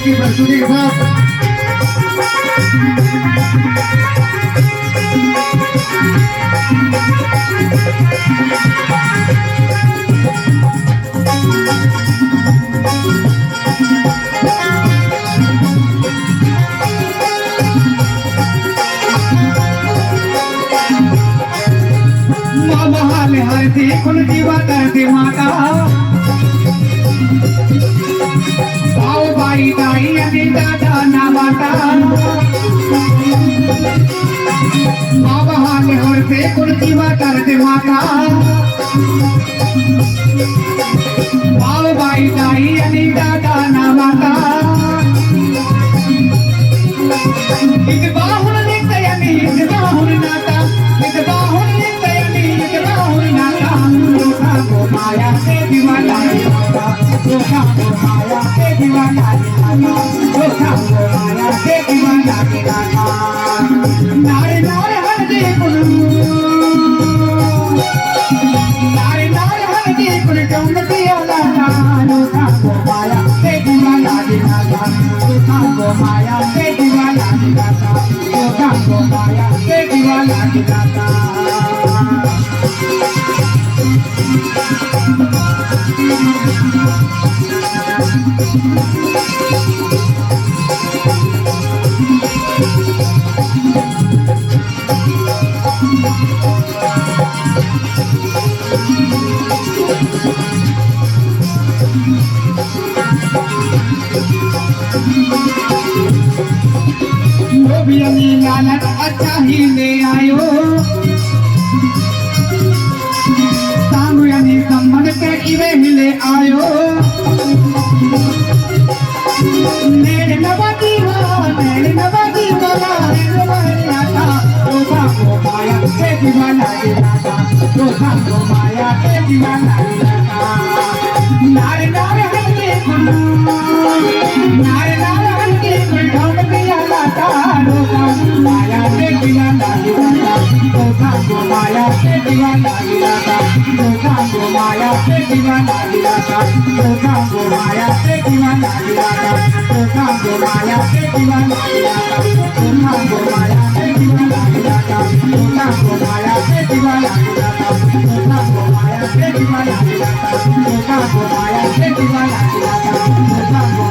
की प्रस्तुति के साथ हरती कुल जीवा करते माता भाऊ बाई ताई आणि दादा नावाता बाबा हाले हरते कुल जीवा करते माता भाऊ बाई ताई आणि दादा नावाता इत बाहुन निघते आणि इत बाहुन नाता इत बाहुन निघते आणि इत बाहुन नाता लोका को माया से दीवाना नाता लोका को माया से दीवाना नाता लोका को माया से दीवाना नाता नारे नारे हरदे कुल नारे नारे हरदे कुल टोमती आला लोका को माया से दीवाना नाता लोका को माया से दीवाना नाता लोका को माया से दीवाना नाता वो भी अमी नानक अच्छा ही ले आयो सांगू यानी संबंध के इवे ही ले आयो नेड़ नवादी वाला आता लोका को माया से दीवाना आता लोका को माया से दीवाना आता नारे नारे हंके नारे नारे हंके ढोल पिया लाता लोका माया से दीवाना आता लोका को माया से दीवाना आता लोका को माया से दीवाना आता लोका को माया से दीवाना आता लोका को माया से दीवाना आता लोका को माया से दीवाना आता लोका को माया से दीवाना आता लोका को माया से दीवाना आता लोका को माया से दीवाना आता लोका को